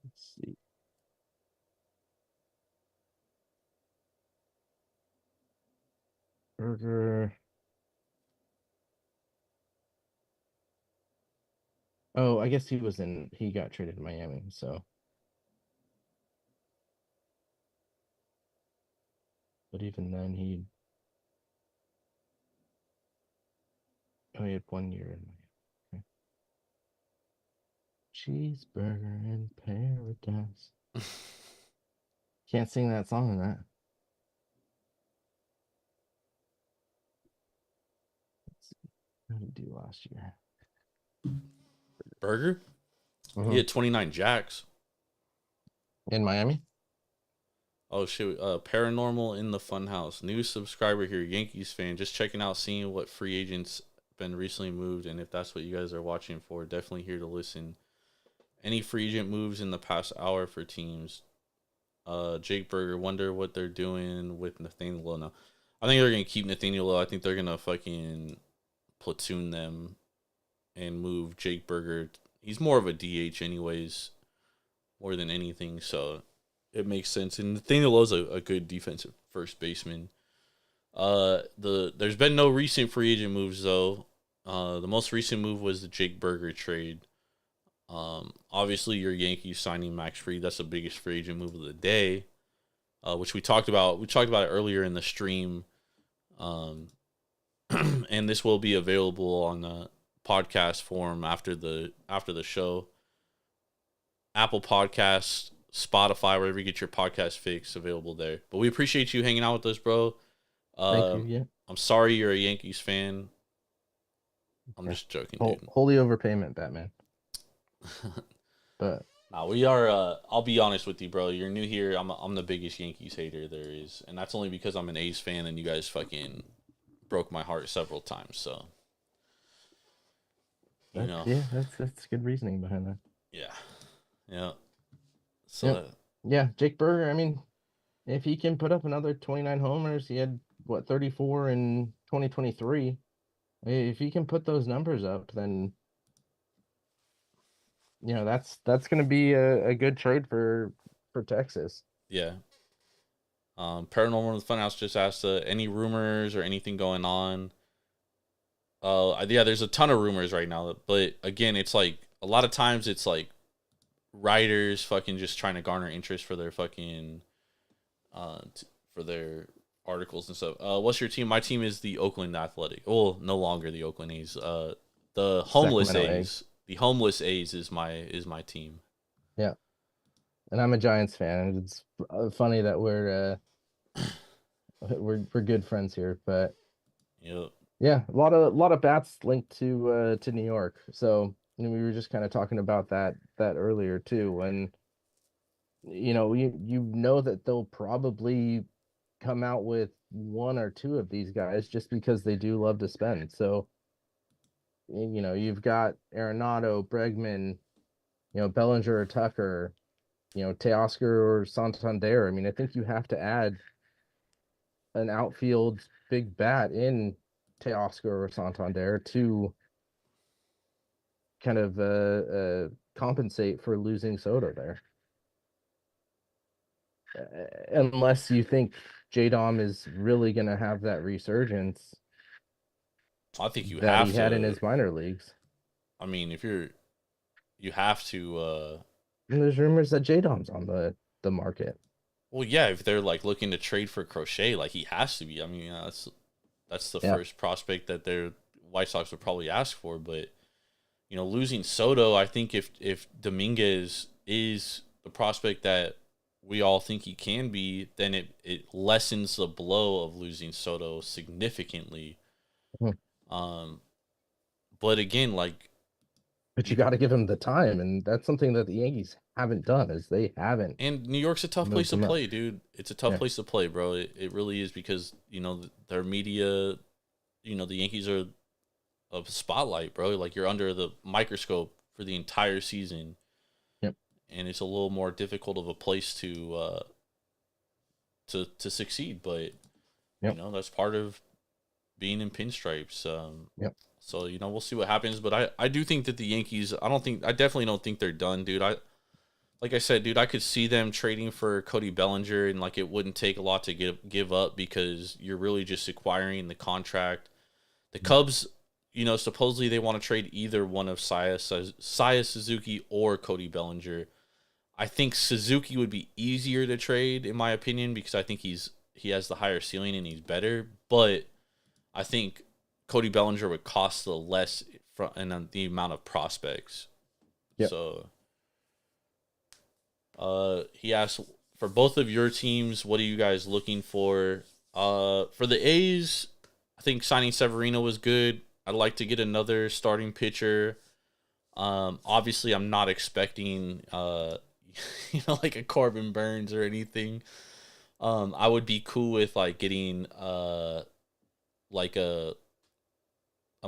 Let's see. Burger. Oh, I guess he got traded to Miami, so. But even then he had 1 year in Miami. Okay. Cheeseburger in paradise. Can't sing that song in that. Let's see. How did he do last year? Berger? He had 29 jacks. In Miami? Oh shit! Paranormal in the Funhouse. New subscriber here, Yankees fan. Just checking out, seeing what free agents been recently moved, and if that's what you guys are watching for, definitely here to listen. Any free agent moves in the past hour for teams? Jake Berger. Wonder what they're doing with Nathaniel Lowe now. I think they're gonna keep Nathaniel Lowe. I think they're gonna fucking platoon them and move Jake Berger. He's more of a DH anyways, more than anything. So it makes sense. And Nathaniel Lowe's a good defensive first baseman. There's been no recent free agent moves though. The most recent move was the Jake Berger trade. Obviously, your Yankees signing Max Fried, that's the biggest free agent move of the day, which we talked about. We talked about it earlier in the stream, and this will be available on the podcast form after the show. Apple Podcasts, Spotify, wherever you get your podcast fix, available there. But we appreciate you hanging out with us, bro. Thank you. Yeah. I'm sorry you're a Yankees fan. I'm just joking, dude. Holy overpayment, Batman. But nah, we are. I'll be honest with you, bro. You're new here. I'm the biggest Yankees hater there is, and that's only because I'm an A's fan, and you guys fucking broke my heart several times. So, yeah, that's good reasoning behind that. Yeah. So, yeah, Jake Berger. I mean, if he can put up another 29 homers, he had 34 in 2023. If he can put those numbers up, then that's going to be a good trade for Texas. Yeah. Paranormal in the Funhouse just asked any rumors or anything going on. Yeah, there's a ton of rumors right now, but again, it's like a lot of times it's like writers fucking just trying to garner interest for their fucking for their articles and stuff. What's your team? My team is the Oakland Athletic. Well, no longer the Oakland A's. The homeless Sacramento A's. A's. The homeless A's is my team. Yeah, and I'm a Giants fan. It's funny that we're good friends here, but Yep. yeah, a lot of bats linked to New York. So we were just kind of talking about that earlier too. And you know that they'll probably come out with one or two of these guys just because they do love to spend. So you've got Arenado, Bregman, Bellinger or Tucker, Teoscar or Santander. I mean, I think you have to add an outfield big bat in Teoscar or Santander to kind of compensate for losing Soto there. Unless you think J-Dom is really going to have that resurgence I think you that have he to. had in his minor leagues. I mean, if you have to. And there's rumors that J-Dom's on the market. Well, yeah, if they're like looking to trade for Crochet, like he has to be. I mean, that's the first prospect that their White Sox would probably ask for. But losing Soto, I think if Dominguez is the prospect that we all think he can be, then it lessens the blow of losing Soto significantly. Mm-hmm. But again, but you got to give him the time, and that's something that the Yankees haven't done. Is they haven't. And New York's a tough place to play, dude. It's a tough place to play, bro. It really is because their media, the Yankees are a spotlight, bro. Like you're under the microscope for the entire season. And it's a little more difficult of a place to succeed, but that's part of being in pinstripes. So we'll see what happens, but I do think that the Yankees, I definitely don't think they're done, dude. Like I said, dude, I could see them trading for Cody Bellinger, and like it wouldn't take a lot to give up because you're really just acquiring the contract. The Cubs, supposedly they want to trade either one of Seiya Suzuki or Cody Bellinger. I think Suzuki would be easier to trade, in my opinion, because I think he has the higher ceiling and he's better. But I think Cody Bellinger would cost the less in the amount of prospects. Yep. So, he asked, for both of your teams, what are you guys looking for? For the A's, I think signing Severino was good. I'd like to get another starting pitcher. Obviously, I'm not expecting like a Corbin Burns or anything. I would be cool with like getting like a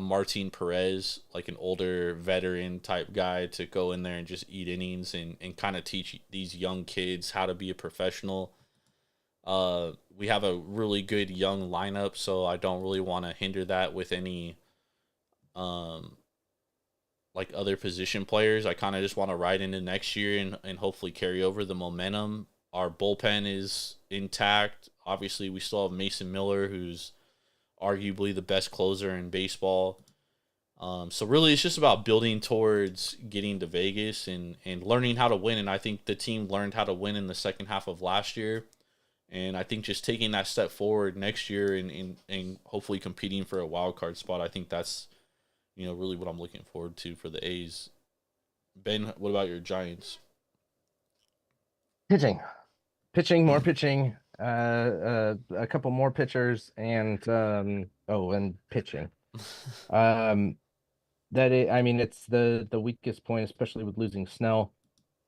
Martin Perez, like an older veteran type guy to go in there and just eat innings and kind of teach these young kids how to be a professional. We have a really good young lineup, so I don't really want to hinder that with any like other position players. I kind of just want to ride into next year and hopefully carry over the momentum. Our bullpen is intact. Obviously, we still have Mason Miller, who's arguably the best closer in baseball. So really, it's just about building towards getting to Vegas and learning how to win. And I think the team learned how to win in the second half of last year. And I think just taking that step forward next year and hopefully competing for a wild card spot, I think that's, really what I'm looking forward to for the A's. Ben, what about your Giants? Pitching, more pitching, a couple more pitchers, and and pitching. I mean, it's the weakest point, especially with losing Snell.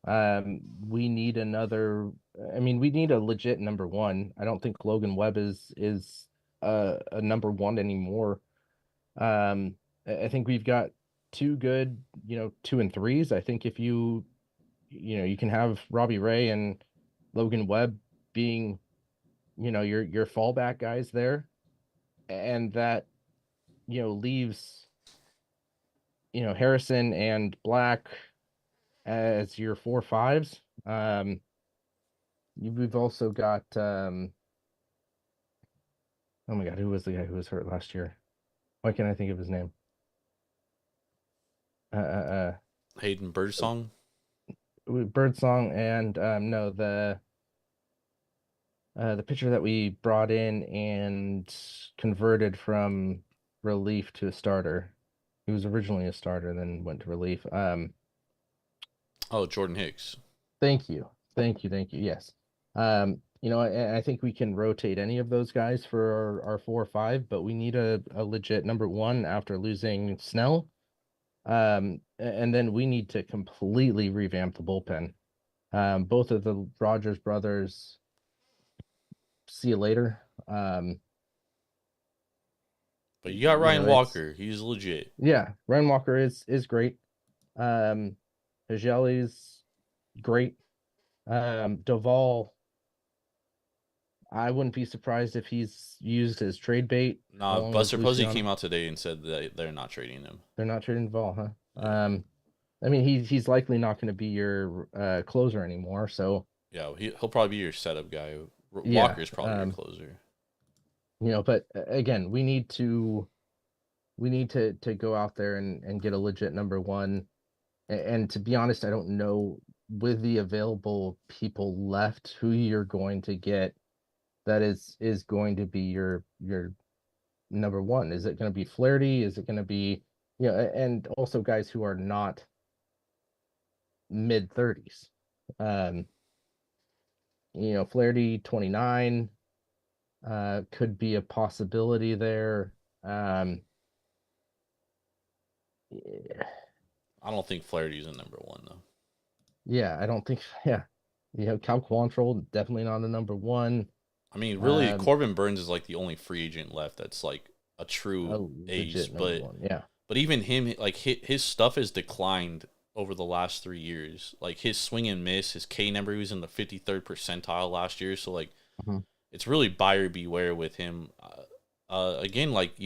We need another. I mean, we need a legit number one. I don't think Logan Webb is a number one anymore. I think we've got two good, 2 and 3s. I think if you can have Robbie Ray and Logan Webb being, your fallback guys there, and that, leaves, Harrison and Black as your 4-5s. We've also got oh my God, who was the guy who was hurt last year? Why can't I think of his name? Hayden Birdsong? Birdsong and no, the pitcher that we brought in and converted from relief to a starter. He was originally a starter, then went to relief. Jordan Hicks. Thank you. Yes. I think we can rotate any of those guys for our 4 or 5, but we need a legit number one after losing Snell. And then we need to completely revamp the bullpen. Both of the Rogers brothers, see you later. But you got Ryan Walker. He's legit. Yeah, Ryan Walker is great. Hajeli's great. Duvall, I wouldn't be surprised if he's used as trade bait. Nah, Buster Posey came out today and said that they're not trading him. They're not trading Duvall, huh? Yeah. I mean, he's likely not going to be your closer anymore. So yeah, he'll probably be your setup guy. Walker's probably your closer. But again, we need to go out there and get a legit number one. And to be honest, I don't know, with the available people left, who you're going to get that is going to be your number one. Is it going to be Flaherty? Is it going to be, and also guys who are not mid-30s. Flaherty 29 could be a possibility there. Yeah. I don't think Flaherty's a number one though. Yeah, I don't think. Yeah, Cal Quantrill, definitely not a number one. I mean, really, Corbin Burns is like the only free agent left that's like a true ace. But yeah, but even him, like his stuff has declined over the last 3 years. Like his swing and miss, his K number, he was in the 53rd percentile last year. So like, it's really buyer beware with him. Again, like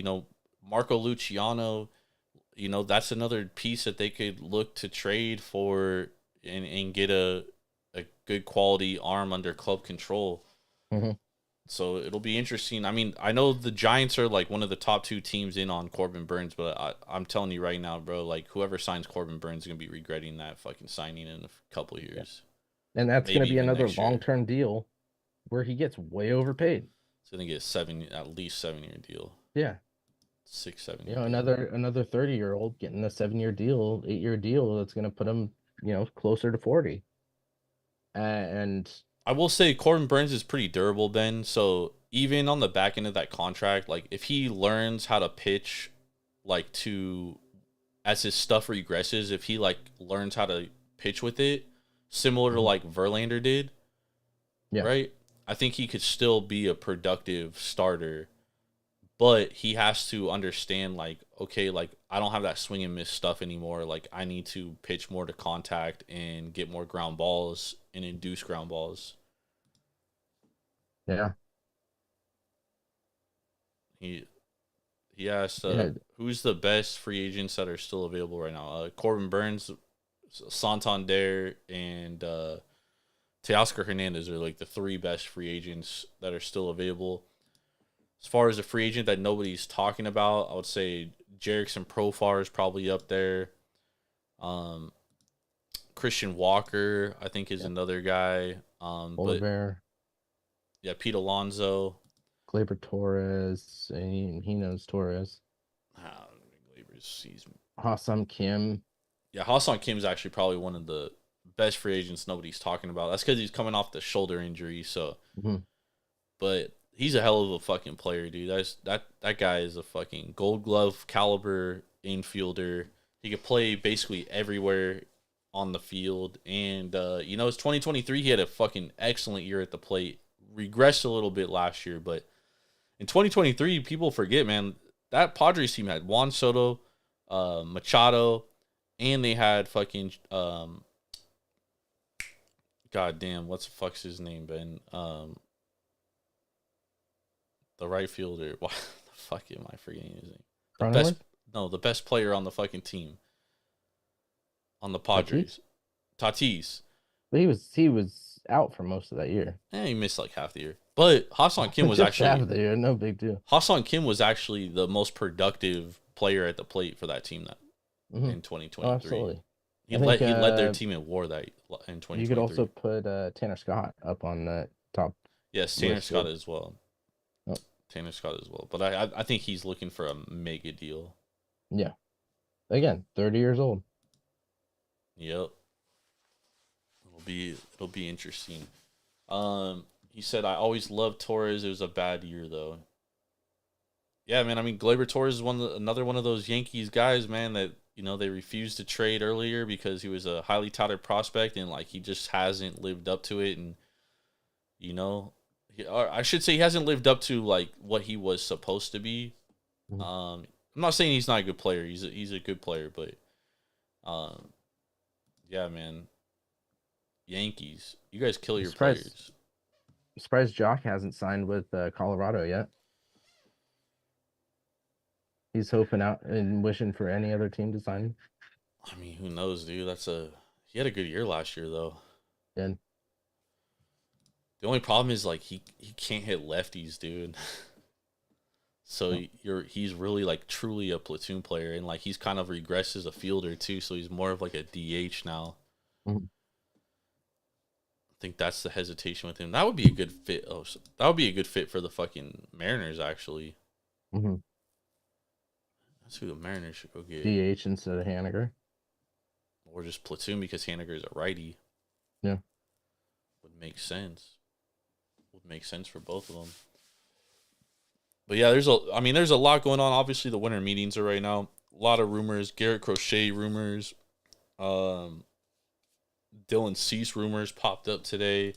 Marco Luciano, that's another piece that they could look to trade for and get a good quality arm under club control. So it'll be interesting. I mean, I know the Giants are like one of the top 2 teams in on Corbin Burns, but I'm telling you right now, bro, like whoever signs Corbin Burns is going to be regretting that fucking signing in a couple of years. Yeah. And that's going to be another long-term deal where he gets way overpaid. He's going to get at least 7-year deal. Yeah. 6-7 year another 30-year-old getting a 7-year deal, 8-year deal that's going to put him, closer to 40. And I will say Corbin Burns is pretty durable, Ben. So even on the back end of that contract, like if he learns how to pitch, like as his stuff regresses, if he like learns how to pitch with it, similar to like Verlander did, right? I think he could still be a productive starter, but he has to understand like, okay, like I don't have that swing and miss stuff anymore. Like I need to pitch more to contact and get more ground balls and induce ground balls. Yeah. He asked, who's the best free agents that are still available right now? Corbin Burns, Santander, and Teoscar Hernandez are like the 3 best free agents that are still available. As far as a free agent that nobody's talking about, I would say Jerickson Profar is probably up there. Christian Walker, I think, is another guy. But Oliver, yeah, Pete Alonso. Gleyber Torres, and he knows Torres. He's Ha-Sung Kim. Yeah, Ha-Sung Kim is actually probably one of the best free agents nobody's talking about. That's because he's coming off the shoulder injury. So, but he's a hell of a fucking player, dude. That guy is a fucking Gold Glove caliber infielder. He could play basically everywhere on the field. And it's 2023. He had a fucking excellent year at the plate. Regressed a little bit last year, but in 2023, people forget, man. That Padres team had Juan Soto, Machado, and they had fucking goddamn, what's the fuck's his name, Ben? The right fielder. Why the fuck am I forgetting his name? The best player on the fucking team. On the Padres. Tatis. But he was out for most of that year. Yeah, he missed like half the year. But Ha-Sung Kim was actually half the year, no big deal. Ha-Sung Kim was actually the most productive player at the plate for that team in 2023. Oh, absolutely. He led their team in WAR in 2023. You could also put Tanner Scott up on the top. Yes, Tanner Scott as well. Oh. Tanner Scott as well. But I think he's looking for a mega deal. Yeah. Again, 30 years old. Yep. It'll be interesting. He said, I always loved Torres. It was a bad year, though. Yeah, man. I mean, Gleyber Torres is another one of those Yankees guys, man, that, they refused to trade earlier because he was a highly touted prospect and, like, he just hasn't lived up to it. And, I should say he hasn't lived up to, like, what he was supposed to be. I'm not saying he's not a good player. He's a good player, but, yeah, man. Yankees, you guys kill your players. I'm surprised Jock hasn't signed with Colorado yet. He's hoping out and wishing for any other team to sign him. I mean, who knows, dude? He had a good year last year, though. Yeah. The only problem is, like, he can't hit lefties, dude. So he's really, like, truly a platoon player, and, like, he's kind of regressed as a fielder too. So he's more of like a DH now. I think that's the hesitation with him. That would be a good fit. That would be a good fit for the fucking Mariners, actually. That's who the Mariners should go get. DH instead of Haniger. Or just platoon because Haniger is a righty. Yeah. Would make sense. Would make sense for both of them. But yeah, there's a lot going on. Obviously, the winter meetings are right now. A lot of rumors. Garrett Crochet rumors. Dylan Cease rumors popped up today.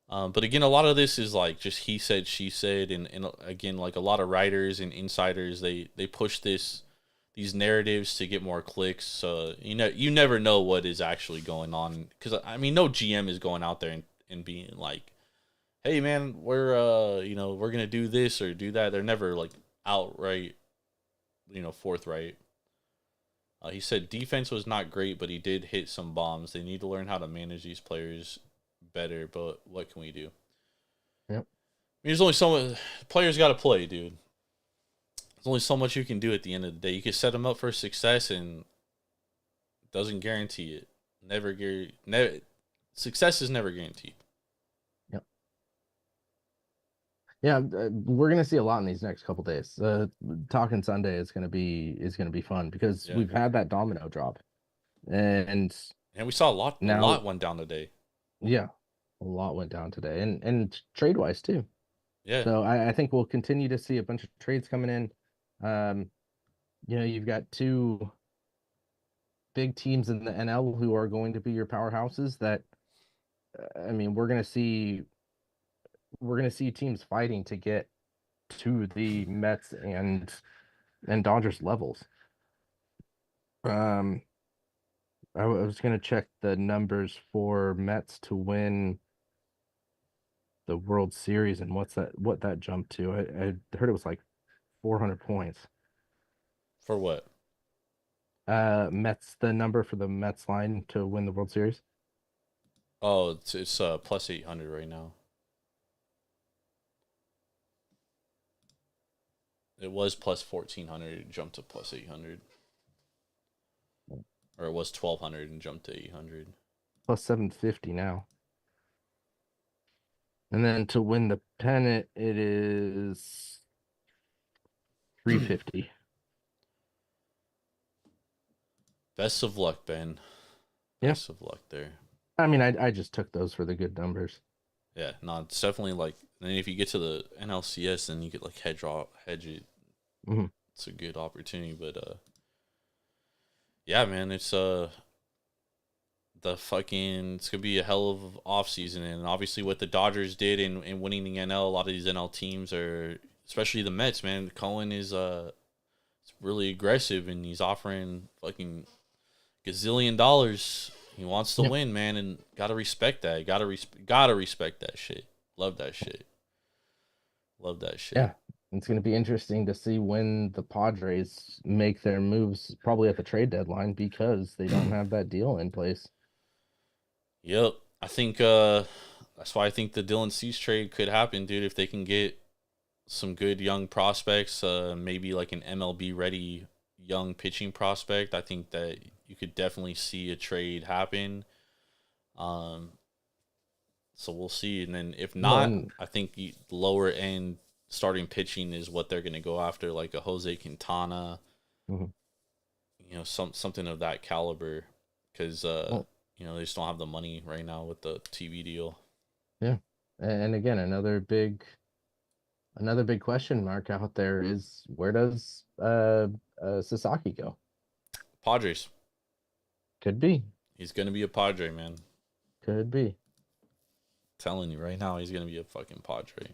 But again, a lot of this is like just he said, she said, and again, like a lot of writers and insiders, they push these narratives to get more clicks. So you never know what is actually going on, because I mean, no GM is going out there and being like, hey man, we're gonna do this or do that. They're never like outright, forthright. He said defense was not great, but he did hit some bombs. They need to learn how to manage these players better, but what can we do? Yep. I mean, there's only so much. Players got to play, dude. There's only so much you can do at the end of the day. You can set them up for success, and it doesn't guarantee it. Never. Success is never guaranteed. Yep. Yeah, we're gonna see a lot in these next couple days. Talking Sunday is gonna be fun because we've had that domino drop, and we saw a lot. A lot went down today. Yeah, a lot went down today, and trade wise too. Yeah. So I think we'll continue to see a bunch of trades coming in. You've got two big teams in the NL who are going to be your powerhouses. That, I mean, we're gonna see teams fighting to get to the Mets and Dodgers levels. I was going to check the numbers for Mets to win the World Series and what that jumped to. I heard it was like 400 points. For what? Mets, the number for the Mets line to win the World Series. Oh, it's plus 800 right now. It was plus 1,400. It jumped to plus 800. Or it was 1,200 and jumped to 800. Plus 750 now. And then to win the pennant, it is 350. Best of luck, Ben. Best of luck there. I mean, I just took those for the good numbers. Yeah, no, it's definitely like. And then if you get to the NLCS, then you could like hedge it. Mm-hmm. It's a good opportunity, but yeah, man, it's it's gonna be a hell of off season, and obviously what the Dodgers did in winning the NL, a lot of these NL teams are, especially the Mets, man. Cohen is it's really aggressive, and he's offering fucking gazillion dollars. He wants to win, man, and gotta respect that. Gotta respect that shit. Love that shit. Yeah, it's gonna be interesting to see when the Padres make their moves, probably at the trade deadline, because they don't have that deal in place. Yep, I think that's why I think the Dylan Cease trade could happen, dude. If they can get some good young prospects, maybe like an MLB ready young pitching prospect, I think that you could definitely see a trade happen. So we'll see, and then if not, I think the lower end starting pitching is what they're going to go after, like a Jose Quintana, something of that caliber, because they just don't have the money right now with the TV deal. Yeah, and again, another big question mark out there is, where does Sasaki go? Padres. Could be. He's gonna be a Padre, man. Could be. Telling you right now, he's gonna be a fucking Padre.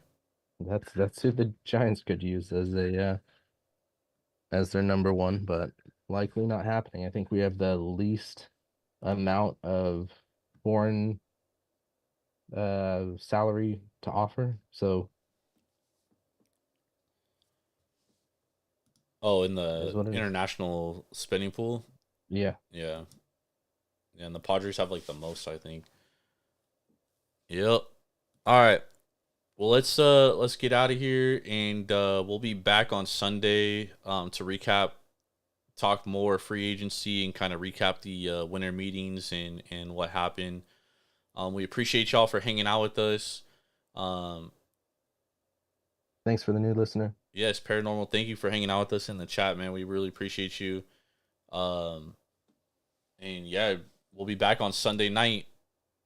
That's who the Giants could use as their number one, but likely not happening. I think we have the least amount of foreign salary to offer. So in the international spending pool? Yeah. Yeah. And the Padres have like the most, I think. Yep. All right. Well, let's get out of here, and we'll be back on Sunday to recap, talk more free agency, and kind of recap the winter meetings and what happened. We appreciate y'all for hanging out with us. Thanks for the new listener. Yes, Paranormal, thank you for hanging out with us in the chat, man. We really appreciate you. And yeah, we'll be back on Sunday night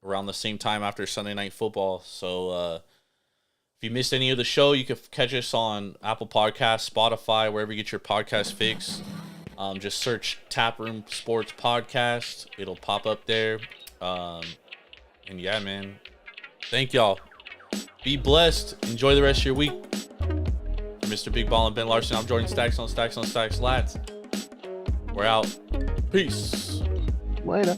around the same time after Sunday Night Football. So if you missed any of the show, you can catch us on Apple Podcasts, Spotify, wherever you get your podcast fix. Just search Taproom Sports Podcast. It'll pop up there. And yeah, man, thank y'all. Be blessed. Enjoy the rest of your week. Mr. Big Ball and Ben Larson, I'm Jordan Stacks on Stacks on Stacks Lats. We're out. Peace. Later.